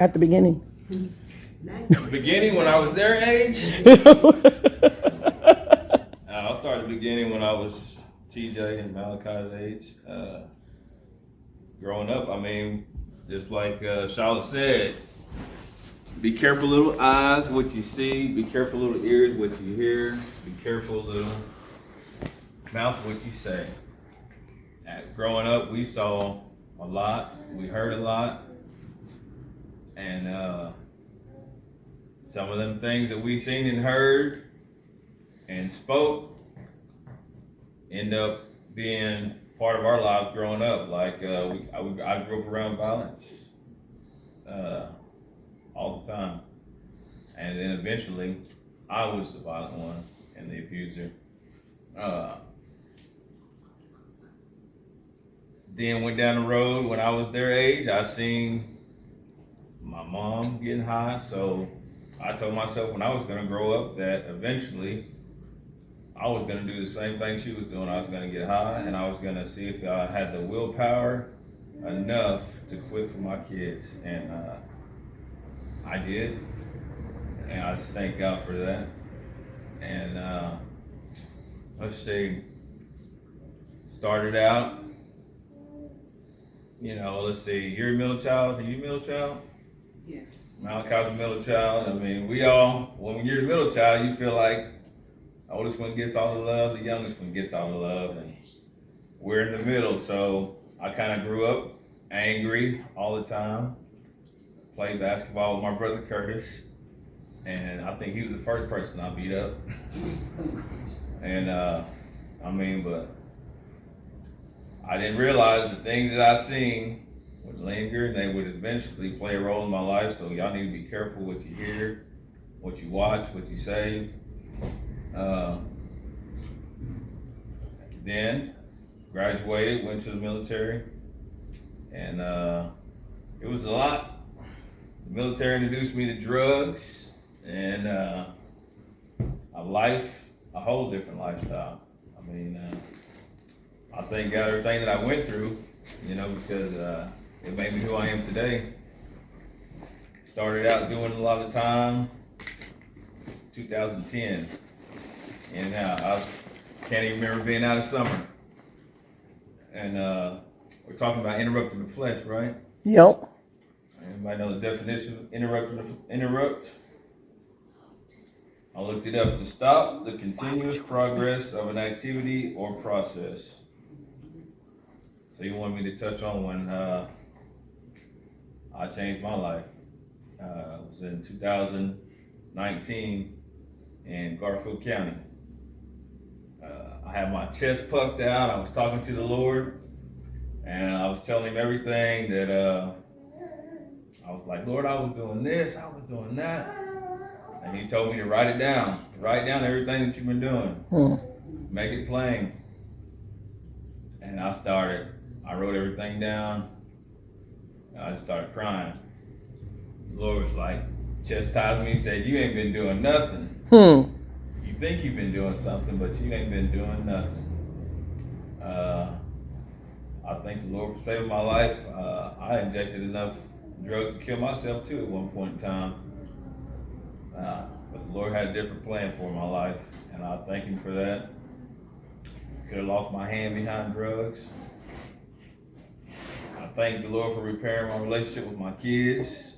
At the beginning. Beginning when I was their age? I'll start at the beginning when I was TJ and Malachi's age. Growing up, I mean, just like Charlotte said, be careful, little eyes, what you see. Be careful, little ears, what you hear. Be careful, little mouth, what you say. Growing up, we saw a lot. We heard a lot. And some of them things that we seen and heard and spoke end up being part of our lives growing up. Like I grew up around violence all the time, and then eventually I was the violent one and the abuser. Then went down the road when I was their age. I seen my mom getting high, so I told myself when I was gonna grow up that eventually I was gonna do the same thing she was doing. I was gonna get high, and I was gonna see if I had the willpower enough to quit for my kids, and I did, and I just thank God for that. And let's see, started out, let's see, you're a middle child. Are you a middle child? Yes. Malachi's a middle child. I mean, when you're a middle child, you feel like the oldest one gets all the love, the youngest one gets all the love, and we're in the middle. So I kind of grew up angry all the time. Played basketball with my brother Curtis, and I think he was the first person I beat up. And but I didn't realize the things that I seen would linger, and they would eventually play a role in my life. So y'all need to be careful what you hear, what you watch, what you say. Then graduated, went to the military, and it was a lot. The military introduced me to drugs and a whole different lifestyle. I mean, I thank God everything that I went through, because it made me who I am today. Started out doing a lot of time, 2010. And I can't even remember being out of summer. And we're talking about interrupting the flesh, right? Yep. Anybody know the definition of interrupt? I looked it up: to stop the continuous progress of an activity or process. So you want me to touch on when I changed my life. It was in 2019 in Garfield County. I had my chest puffed out. I was talking to the Lord, and I was telling him everything that I was like, Lord, I was doing this, I was doing that. And he told me to write it down. Write down everything that you've been doing. Make it plain. And I wrote everything down. And I just started crying. The Lord was like, chastising me, said, you ain't been doing nothing. You think you've been doing something, but you ain't been doing nothing. I thank the Lord for saving my life. I injected enough drugs to kill myself too at one point in time. But the Lord had a different plan for my life, and I thank him for that. Could have lost my hand behind drugs. I thank the Lord for repairing my relationship with my kids.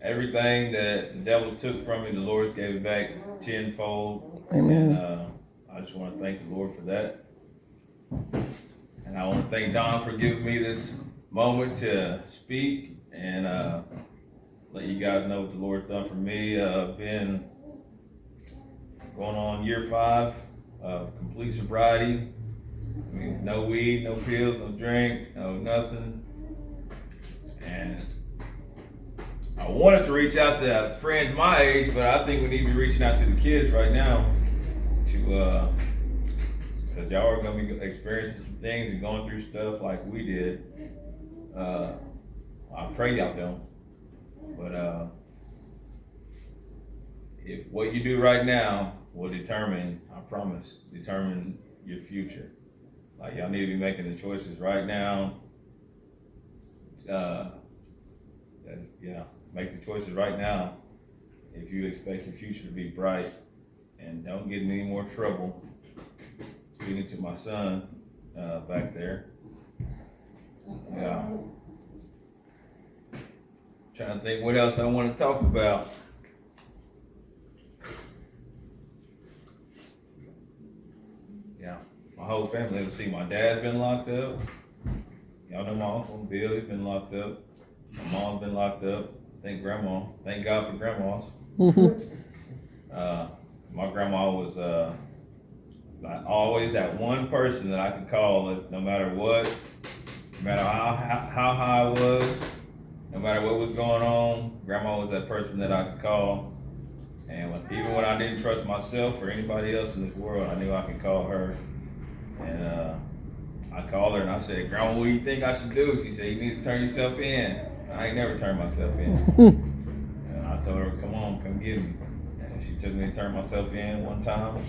Everything that the devil took from me, the Lord gave it back tenfold. Amen. And I just want to thank the Lord for that. And I want to thank Don for giving me this moment to speak and let you guys know what the Lord's done for me. I've been going on year 5 of complete sobriety. It means no weed, no pills, no drink, no nothing. And I wanted to reach out to friends my age, but I think we need to be reaching out to the kids right now because y'all are going to be experiencing some things and going through stuff like we did. I pray y'all don't. But if what you do right now will determine, I promise, determine your future. Like y'all need to be making the choices right now that make the choices right now if you expect your future to be bright, and don't get in any more trouble. Speaking to my son back there. Yeah. Trying to think what else I want to talk about. Yeah, my whole family. Let's see, my dad's been locked up. Y'all know my uncle Bill, he's been locked up. My mom's been locked up. Thank God for grandmas. My grandma was always that one person that I could call no matter what, no matter how high I was, no matter what was going on. Grandma was that person that I could call. And even when I didn't trust myself or anybody else in this world, I knew I could call her. And I called her and I said, "Grandma, what do you think I should do?" She said, "You need to turn yourself in." I ain't never turned myself in. And I told her, "Come get me." And she took me to turn myself in one time.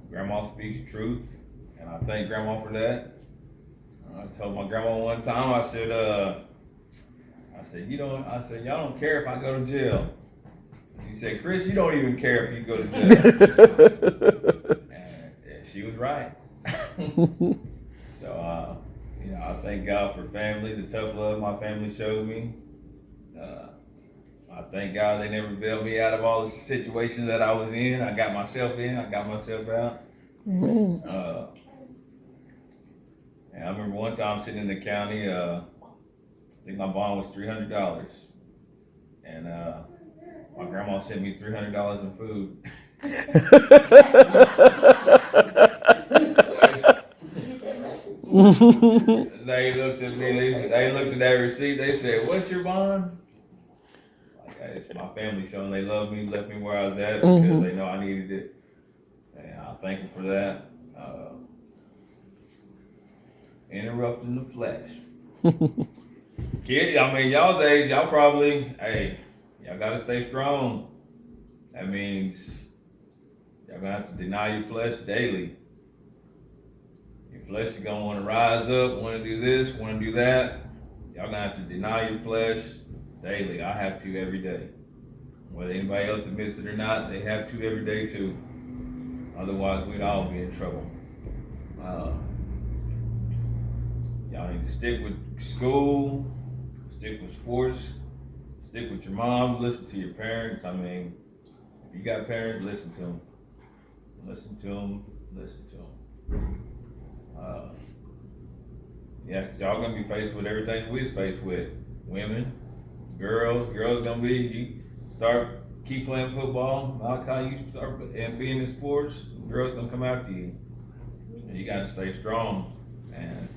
Grandma speaks truth, and I thank Grandma for that. I told my grandma one time, I said, y'all don't care if I go to jail. She said, "Chris, you don't even care if you go to jail." and she was right. So, I thank God for family, the tough love my family showed me. I thank God they never bailed me out of all the situations that I was in. I got myself in, I got myself out. And I remember one time sitting in the county, I think my bond was $300. And my grandma sent me $300 in food. They looked at me, they looked at that receipt, they said, "What's your bond?" It's my family showing they love me, left me where I was at because they know I needed it. And I thank them for that. Interrupting the flesh. Kid, y'all's age, y'all probably, y'all gotta stay strong. That means y'all gonna have to deny your flesh daily. Your flesh is gonna wanna rise up, wanna do this, wanna do that. Y'all gonna have to deny your flesh daily. I have to every day. Whether anybody else admits it or not, they have to every day too. Otherwise, we'd all be in trouble. Y'all need to stick with school, stick with sports, stick with your mom, listen to your parents. If you got parents, listen to them. Listen to them. Cause y'all gonna be faced with everything we was faced with. Women, girls gonna be, you keep playing football. Malachi, you start and being in sports, girls gonna come after you. And you gotta stay strong and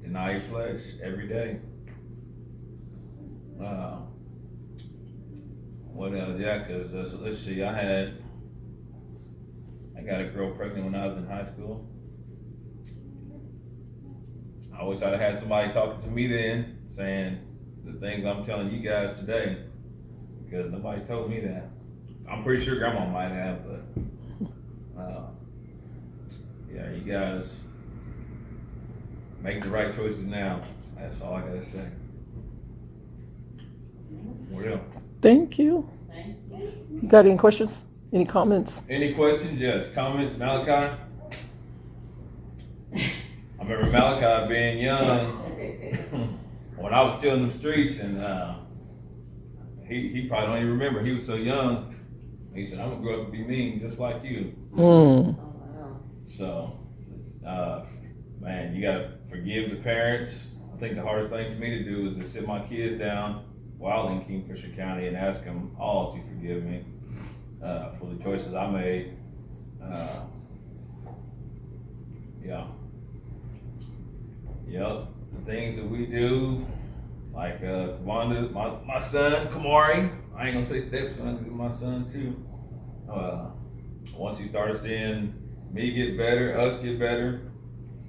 deny your flesh every day. What else? Cause let's see, I got a girl pregnant when I was in high school. I wish I'd have had somebody talking to me then, saying the things I'm telling you guys today, because nobody told me that. I'm pretty sure Grandma might have, but you guys make the right choices now. That's all I gotta say. What else? Thank you. You got any questions? Any comments? Any questions? Yes. Comments? Malachi? I remember Malachi being young when I was still in the streets, and he probably don't even remember. He was so young. He said, "I'm gonna grow up to be mean, just like you." So, man, you gotta forgive the parents. I think the hardest thing for me to do is to sit my kids down while in Kingfisher County and ask them all to forgive me for the choices I made. The things that we do, like Wanda, my son, Kamari, I ain't gonna say stepson, he's my son too. Once he started seeing me get better, us get better,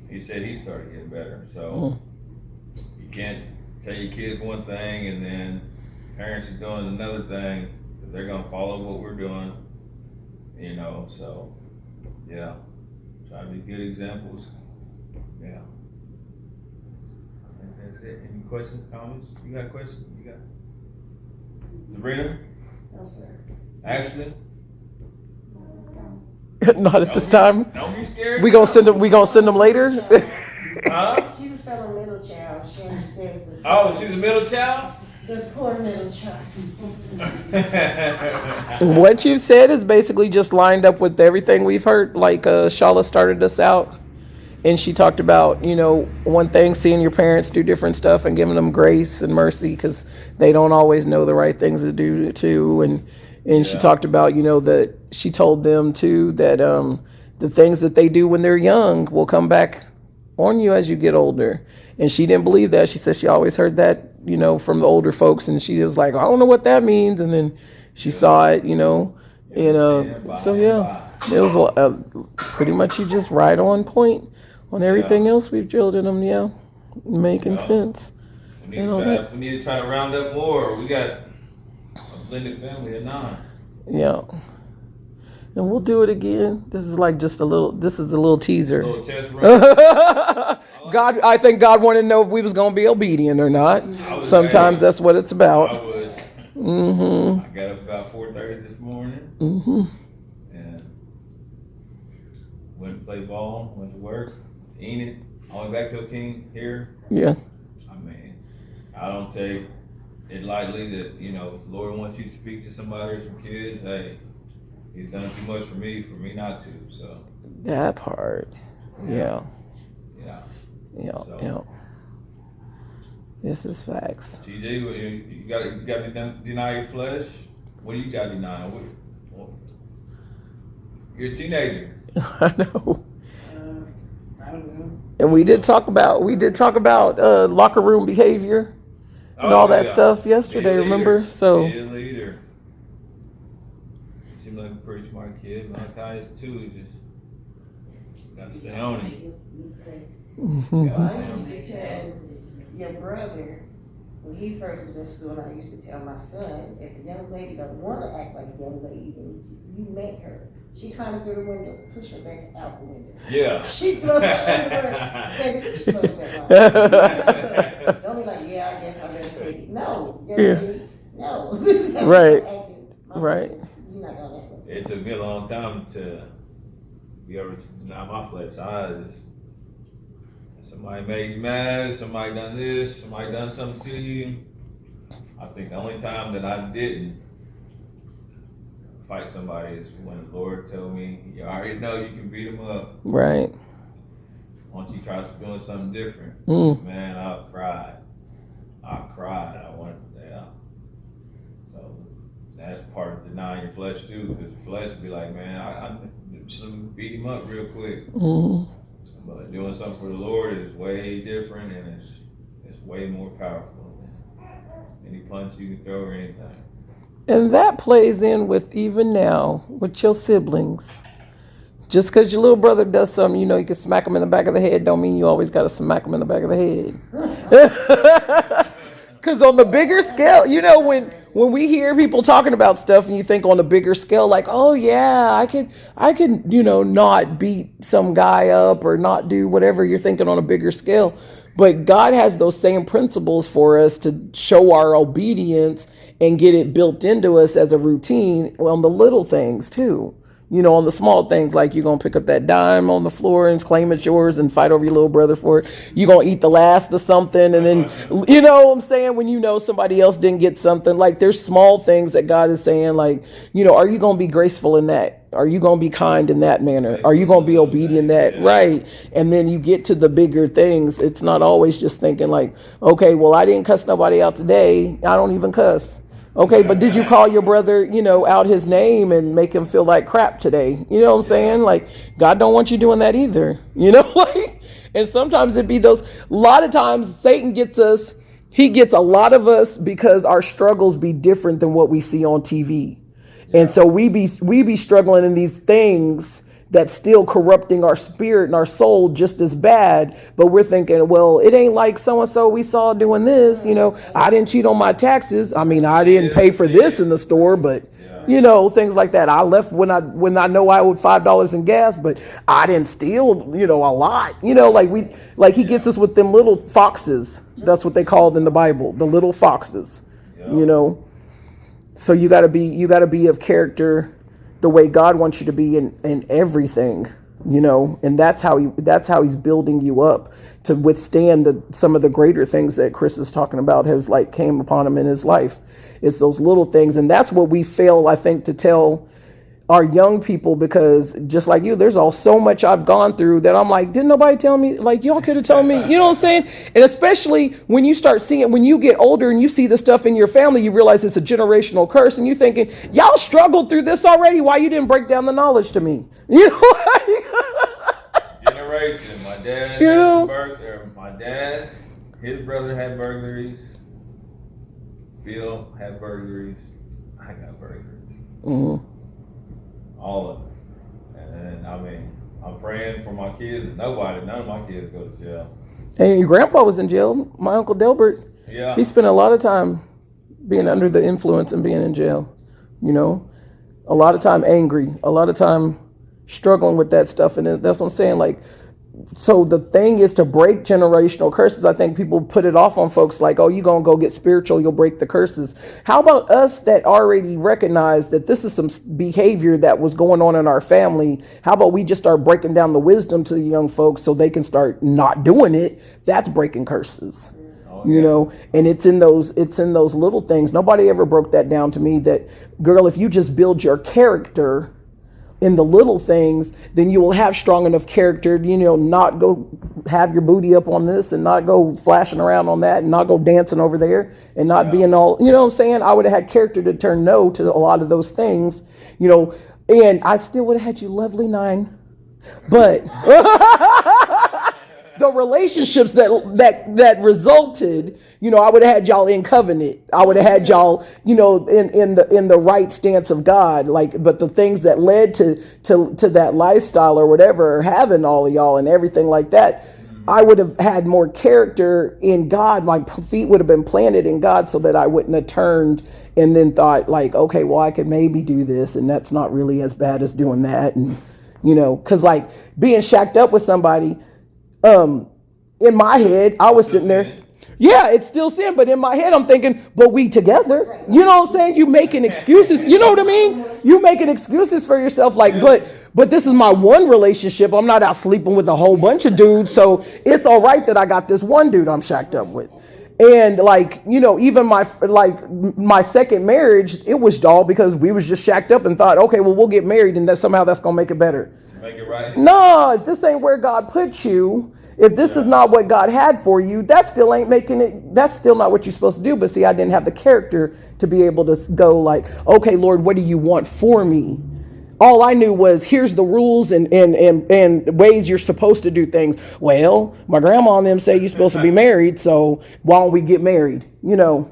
he said he started getting better. So you can't tell your kids one thing and then parents are doing another thing, because they're gonna follow what we're doing, so try to be good examples. That's it. Any questions, comments? You got a question? You got Sabrina? No, sir. Ashley? Not at this time. Don't be scared. We gonna send them later. Huh? She was fellow middle child. She understands the. Oh, she's the middle child? The poor middle child. What you said is basically just lined up with everything we've heard. Like Shala started us out, and she talked about, one thing, seeing your parents do different stuff and giving them grace and mercy because they don't always know the right things to do too. And she talked about, that she told them too that the things that they do when they're young will come back on you as you get older. And she didn't believe that. She said she always heard that, from the older folks, and she was like, I don't know what that means. And then she saw it, and so yeah, it was pretty much you just right on point on everything else we've drilled in them. Yeah, making sense. We need to try to round up more. We got a blended family of 9. Yeah. And we'll do it again. This is just a little teaser. A little test run. I think God wanted to know if we was going to be obedient or not. Sometimes that's what it's about. I was. Mm-hmm. I got up about 4:30 this morning. Mm-hmm. And went to play ball, went to work, Enid, all the way back to King here. Yeah. I mean, I don't take it lightly that, if the Lord wants you to speak to somebody or some kids, hey, He's done too much for me not to, so. That part. Yeah. Yeah. Yeah. So. Yeah. This is facts. TJ, you got to deny your flesh? What do you got to deny? You're a teenager. I know. I don't know. And we did talk about locker room behavior and all that stuff yesterday, remember? So. Be a leader. Seems like a pretty smart kid. Malachi is too. Just got to stay on it. Mm-hmm. I used to tell your brother, when he first was in school, I used to tell my son, if a young lady doesn't want to act like a young lady, then you make her. She climbed through the window, push her back out the window. Yeah. She throws her baby, put your clothes back on. Don't be like, yeah, I guess I better take it. No, young lady, no. Right. Right. You're not gonna act like that. It took me a long time to be able to deny my flesh. Somebody made you mad, somebody done this, somebody done something to you. I think the only time that I didn't fight somebody is when the Lord told me, you already know you can beat them up. Right. Once you try doing something different, man, I cried. I wanted so that's part of denying your flesh too, because your flesh would be like, man, I should beat him up real quick. Mm-hmm. But doing something for the Lord is way different, and it's way more powerful than any punch you can throw or anything. And that plays in with even now with your siblings. Just because your little brother does something, you can smack him in the back of the head, don't mean you always got to smack him in the back of the head. Because on the bigger scale, when we hear people talking about stuff and you think on a bigger scale, like, oh yeah, I can, not beat some guy up or not do whatever you're thinking on a bigger scale. But God has those same principles for us to show our obedience and get it built into us as a routine on the little things too. On the small things, like you're going to pick up that dime on the floor and claim it's yours and fight over your little brother for it. You're going to eat the last of something. And then, what I'm saying, when somebody else didn't get something, like there's small things that God is saying, like, are you going to be graceful in that? Are you going to be kind in that manner? Are you going to be obedient in that? Right. And then you get to the bigger things. It's not always just thinking like, okay, well, I didn't cuss nobody out today. I don't even cuss. Okay, but did you call your brother, out his name and make him feel like crap today? You know what I'm saying? Like, God don't want you doing that either. And sometimes it'd be those, a lot of times Satan gets us, he gets a lot of us because our struggles be different than what we see on TV. Yeah. And so we be struggling in these things that's still corrupting our spirit and our soul just as bad. But we're thinking, well, it ain't like so-and-so we saw doing this. I didn't cheat on my taxes. I mean, I didn't pay for this in the store, but things like that. I left when I know I owed $5 in gas, but I didn't steal, a lot. Like he gets us with them little foxes. That's what they called in the Bible, the little foxes. Yeah. You know, so you got to be of character the way God wants you to be in everything. You know, and that's how he's building you up to withstand some of the greater things that Chris is talking about has like came upon him in his life. It's those little things, and that's what we fail, I think, to tell our young people, because just like you, there's so much I've gone through that I'm like, didn't nobody tell me? Like, y'all could have told me, you know what I'm saying? And especially when you start seeing, when you get older and you see the stuff in your family, you realize it's a generational curse, and you're thinking, y'all struggled through this already. Why you didn't break down the knowledge to me? You know, generation. My dad had some burglaries. My dad, his brother had burglaries. Bill had burglaries. I got burglaries. Mm-hmm. All of it. And I mean, I'm praying for my kids, and none of my kids go to jail. And your grandpa was in jail. My Uncle Delbert. Yeah. He spent a lot of time being under the influence and being in jail. You know, a lot of time angry, a lot of time struggling with that stuff. And that's what I'm saying. Like, so the thing is to break generational curses. I think people put it off on folks like, oh, you're going to go get spiritual, you'll break the curses. How about us that already recognize that this is some behavior that was going on in our family? How about we just start breaking down the wisdom to the young folks so they can start not doing it? That's breaking curses. You know, and it's in those little things. Nobody ever broke that down to me, that, girl, if you just build your character in the little things, then you will have strong enough character, you know, not go have your booty up on this and not go flashing around on that and not go dancing over there and not being all, you know what I'm saying? I would have had character to turn no to a lot of those things, you know, and I still would have had you lovely 9, but the relationships that resulted, you know, I would have had y'all in covenant. I would have had y'all, you know, in the right stance of God. Like, but the things that led to that lifestyle or whatever, having all of y'all and everything like that, I would have had more character in God. My feet would have been planted in God, so that I wouldn't have turned and then thought like, okay, well, I could maybe do this, and that's not really as bad as doing that. And, you know, because like being shacked up with somebody, in my head, I was sitting there. Yeah, it's still sin, but in my head, I'm thinking, but we together. You know what I'm saying? You making excuses. You know what I mean? You making excuses for yourself, like, but this is my one relationship. I'm not out sleeping with a whole bunch of dudes, so it's all right that I got this one dude I'm shacked up with. And like, you know, even my second marriage, it was dull because we was just shacked up and thought, okay, well, we'll get married, and that somehow that's gonna make it better. Make it right. No, if this ain't where God put you, if this is not what God had for you, that still ain't making it, that's still not what you're supposed to do. But see, I didn't have the character to be able to go like, okay, Lord, what do you want for me? All I knew was, here's the rules and ways you're supposed to do things. Well, my grandma and them say you're supposed to be married, so why don't we get married? You know,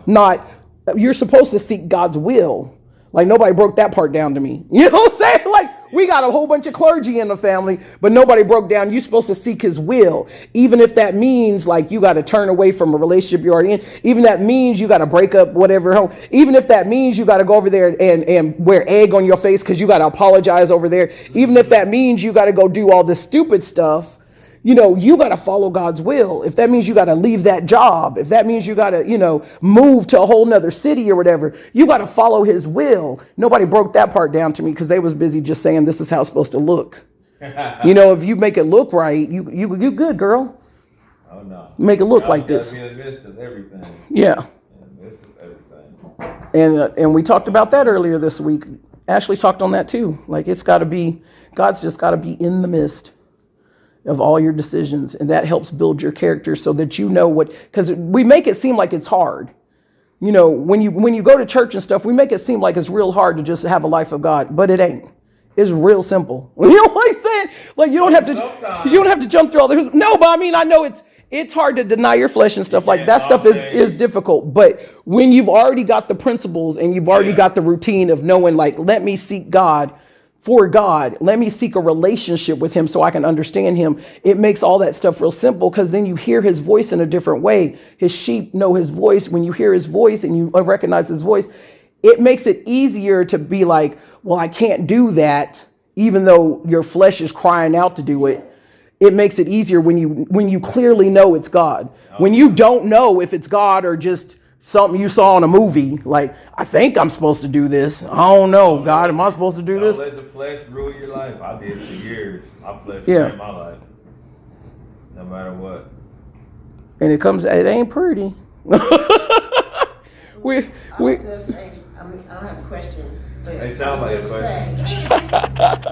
not, you're supposed to seek God's will. Like, nobody broke that part down to me. You know what I'm saying? Like, we got a whole bunch of clergy in the family, but nobody broke down, you're supposed to seek his will. Even if that means, like, you got to turn away from a relationship you're already in. Even that means you got to break up whatever. Even if that means you got to go over there and wear egg on your face because you got to apologize over there. Even if that means you got to go do all this stupid stuff. You know, you got to follow God's will. If that means you got to leave that job, if that means you got to, you know, move to a whole nother city or whatever, you got to follow his will. Nobody broke that part down to me because they was busy just saying this is how it's supposed to look. You know, if you make it look right, you good, girl. Oh no. Make it look like this. Be in the midst of everything. Yeah. In the midst of everything. And we talked about that earlier this week. Ashley talked on that too. Like, it's got to be, God's just got to be in the midst of all your decisions, and that helps build your character so that you know what, because we make it seem like it's hard. You know, when you go to church and stuff, we make it seem like it's real hard to just have a life of God, but it ain't. It's real simple. You know what I'm saying? Like, you don't have to jump through all the hoops. No, but I mean, I know it's hard to deny your flesh and stuff like that. Stuff is difficult, but when you've already got the principles and you've already got the routine of knowing, like, let me seek God. For God, let me seek a relationship with him so I can understand him. It makes all that stuff real simple, because then you hear his voice in a different way. His sheep know his voice. When you hear his voice and you recognize his voice, it makes it easier to be like, well, I can't do that, even though your flesh is crying out to do it. It makes it easier when you clearly know it's God. when you don't know if it's God or just something you saw in a movie. Like, I think I'm supposed to do this. I don't know, God, am I supposed to do this? Don't let the flesh rule your life. I did for years. My flesh Yeah. ran my life. No matter what. And it ain't pretty. we I was gonna say, I mean, I don't have a question. But They sound like a question.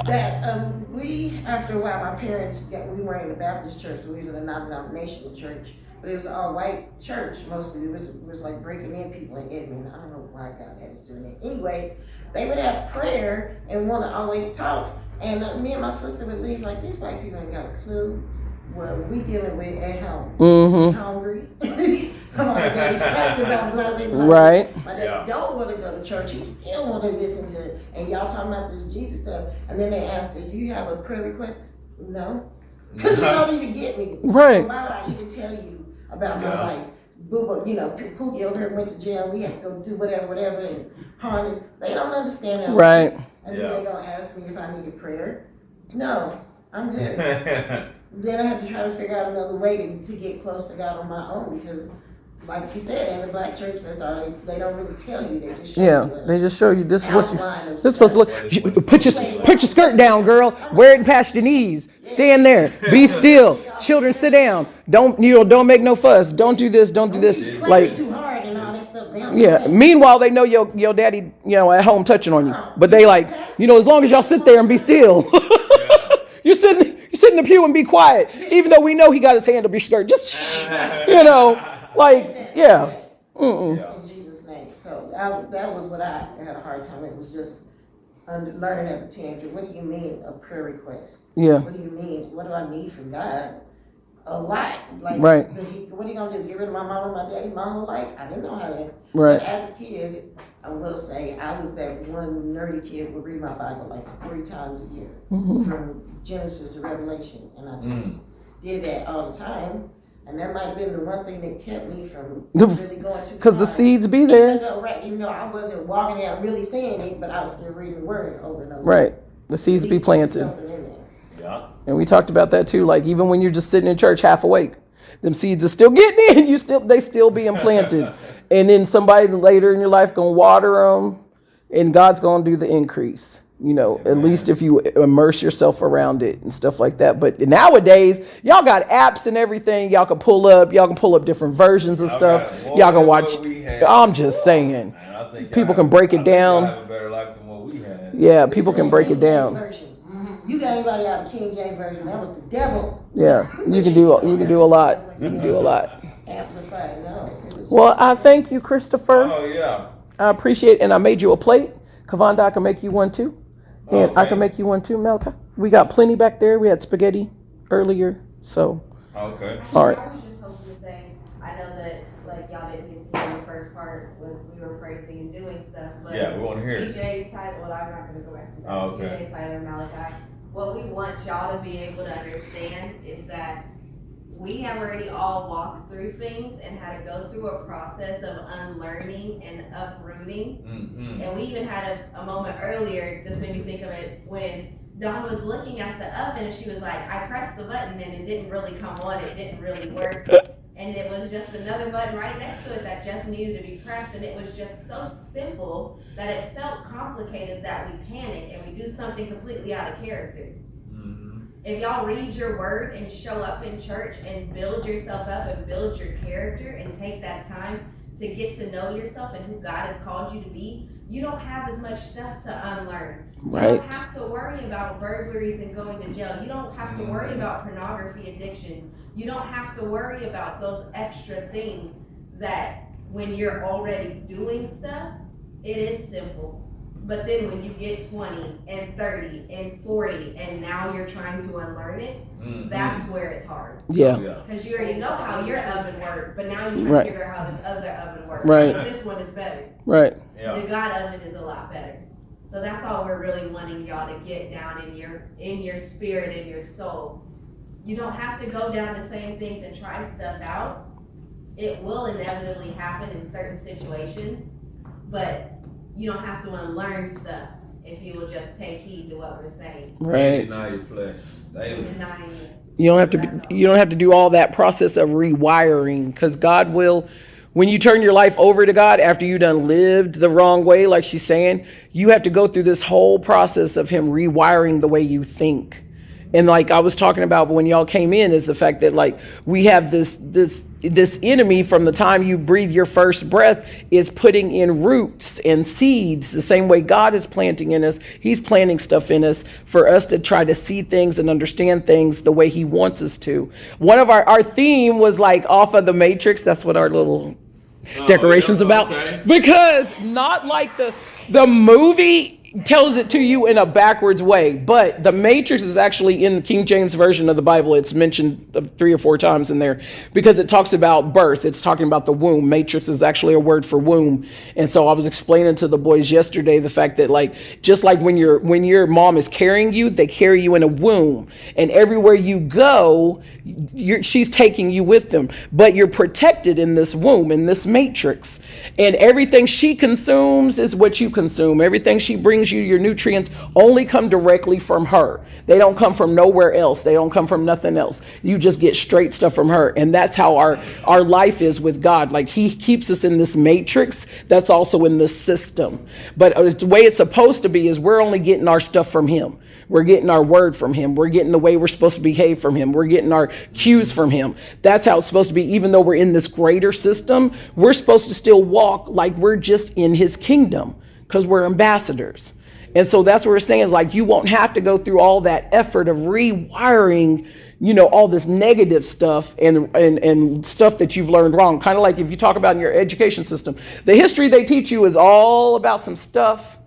That we, after a while, my parents we weren't in a Baptist church, we was in a non-denominational church, but it was an all-white church mostly. It was like breaking in people in Edmond. I don't know why God had us doing that. Anyway, they would have prayer and want to always talk, and me and my sister would leave like, these white people ain't got a clue what we dealing with at home. Mm-hmm. Hungry. Come on, daddy, fighting about blase. Right. My dad don't want to go to church. He still want to listen to, and y'all talking about this Jesus stuff. And then they ask us, do you have a prayer request? No. Because you don't even get me. Right. Why would I even tell you about my life? Boo, you know, Pookie over here went to jail. We have to go do whatever, and harness. They don't understand that. Right. And then they gonna ask me if I need a prayer. No, I'm good. Then I have to try to figure out another way to get close to God on my own, because like you said, in the black church, that's all they don't really tell you. They just show you. They just show you this is what outline of this is supposed to look. Put your skirt down, girl. Wear it past your knees. Stand there. Be still. Children, sit down. Don't make no fuss. Don't do this. Don't do this. Like, too hard and all that stuff. yeah. Meanwhile, they know your daddy, at home touching on you. But they like, as long as y'all sit there and be still. You sit in the pew and be quiet, even though we know he got his hand up your skirt. Just, like, yeah. In Jesus' name. So that was what I had a hard time. It was just learning as a teenager. What do you mean a prayer request? Yeah. What do you mean? What do I need from God? A lot. Like, right. What are you gonna do? Get rid of my mom and my daddy my whole life? I didn't know how to. Right. But as a kid, I will say I was that one nerdy kid who would read my Bible like 3 times a year, from Genesis to Revelation, and I just did that all the time. And that might have been the one thing that kept me from really going too far. Because the seeds be there. Even though I wasn't walking out really saying it, but I was still reading the word over and over. Right. The seeds be planted. Yeah. And we talked about that too. Like, even when you're just sitting in church half awake, them seeds are still getting in. They still being planted. And then somebody later in your life gonna water them, and God's gonna do the increase. At least if you immerse yourself around it and stuff like that. But nowadays, y'all got apps and everything. Y'all can pull up different versions of stuff. Y'all can watch. I'm just saying, people can break it down. Have a better life than what we had. Yeah, people can break it down. You got anybody out of King James version? That was the devil. Yeah, you can do a lot. You can do a lot. Amplified, no. Well, I thank you, Christopher. Oh yeah. I appreciate it, and I made you a plate. Kavanda, I can make you one too. And Okay. I can make you one too, Melka. We got plenty back there. We had spaghetti earlier, so. Okay. All right. I was just hoping to say, I know that like y'all didn't get to hear the first part when we were praising and doing stuff, but Yeah, we want to hear it. TJ, Tyler, well, I'm not going to go back to that. Oh, okay. TJ, Tyler, Malachi. What we want y'all to be able to understand is that we have already all walked through things and had to go through a process of unlearning and uprooting. Mm-hmm. And we even had a moment earlier, this made me think of it, when Dawn was looking at the oven and she was like, I pressed the button and it didn't really come on, it didn't really work. And it was just another button right next to it that just needed to be pressed. And it was just so simple that it felt complicated that we panic and we do something completely out of character. If y'all read your word and show up in church and build yourself up and build your character and take that time to get to know yourself and who God has called you to be, you don't have as much stuff to unlearn. Right. You don't have to worry about burglaries and going to jail. You don't have to worry about pornography addictions. You don't have to worry about those extra things that when you're already doing stuff, it is simple. But then when you get 20 and 30 and 40 and now you're trying to unlearn it, that's where it's hard. Yeah. Because you already know how your oven worked, but now you're trying to figure out how this other oven works. Right. This one is better. Right. Yeah. The God oven is a lot better. So that's all we're really wanting y'all to get down in your spirit, in your soul. You don't have to go down the same things and try stuff out. It will inevitably happen in certain situations, but you don't have to unlearn stuff if you will just take heed to what we're saying. Right. Deny your flesh daily. Denying it. You don't have to. You don't have to do all that process of rewiring, because God will. When you turn your life over to God after you done lived the wrong way, like she's saying, you have to go through this whole process of Him rewiring the way you think. And like I was talking about when y'all came in, is the fact that like we have this enemy from the time you breathe your first breath is putting in roots and seeds the same way God is planting in us. He's planting stuff in us for us to try to see things and understand things the way He wants us to. One of our theme was like off of the Matrix. That's what our little decorations about. Okay. Because not like the movie tells it to you in a backwards way, but the Matrix is actually in the King James version of the Bible. It's mentioned 3 or 4 times in there because it talks about birth. It's talking about the womb. Matrix is actually a word for womb. And so I was explaining to the boys yesterday the fact that like just like when your mom is carrying you, they carry you in a womb, and everywhere you go, she's taking you with them, but you're protected in this womb, in this matrix, and everything she consumes is what you consume. Everything she brings you, your nutrients, only come directly from her. They don't come from nowhere else. They don't come from nothing else. You just get straight stuff from her. And that's how our life is with God. Like He keeps us in this matrix that's also in this system. But the way it's supposed to be is we're only getting our stuff from Him. We're getting our word from Him. We're getting the way we're supposed to behave from Him. We're getting our cues from Him. That's how it's supposed to be. Even though we're in this greater system, we're supposed to still walk like we're just in His kingdom because we're ambassadors. And so that's what we're saying is like you won't have to go through all that effort of rewiring, all this negative stuff and stuff that you've learned wrong. Kind of like if you talk about in your education system, the history they teach you is all about some stuff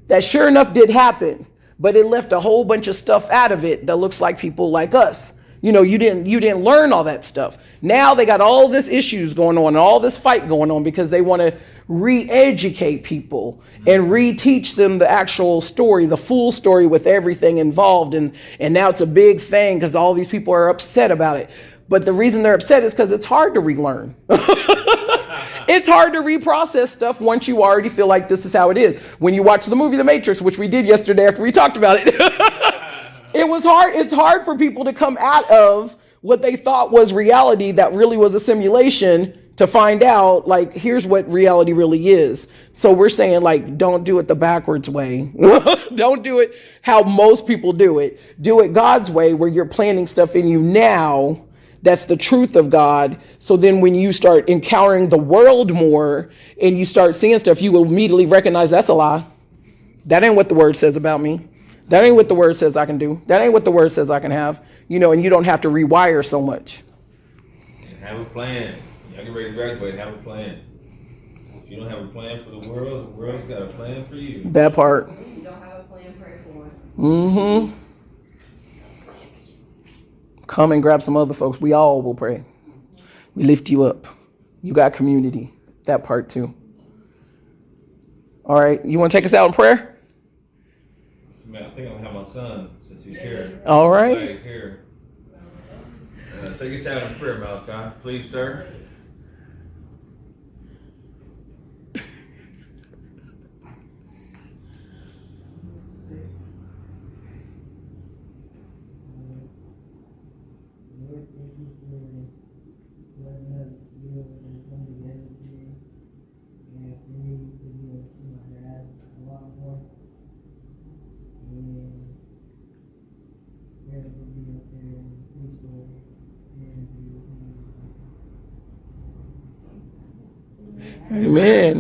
that sure enough did happen, but it left a whole bunch of stuff out of it that looks like people like us. You didn't learn all that stuff. Now they got all this issues going on, all this fight going on because they want to re-educate people and reteach them the actual story, the full story with everything involved. And now it's a big thing because all these people are upset about it. But the reason they're upset is because it's hard to relearn. It's hard to reprocess stuff once you already feel like this is how it is. When you watch the movie The Matrix, which we did yesterday after we talked about it, it was hard. It's hard for people to come out of what they thought was reality that really was a simulation to find out, like, here's what reality really is. So we're saying, like, don't do it the backwards way. Don't do it how most people do it. Do it God's way, where you're planting stuff in you now that's the truth of God. So then when you start encountering the world more and you start seeing stuff, you will immediately recognize that's a lie. That ain't what the word says about me. That ain't what the word says I can do. That ain't what the word says I can have. And you don't have to rewire so much. Have a plan. Y'all get ready to graduate, have a plan. If you don't have a plan for the world's got a plan for you. That part. You don't have a plan, pray for it. Mm-hmm. Come and grab some other folks. We all will pray. We lift you up. You got community. That part too. All right. You want to take us out in prayer? Man, I think I'm gonna have my son since he's here. All right. Right here. Take us out in prayer, Malachi. Please, sir. Amen.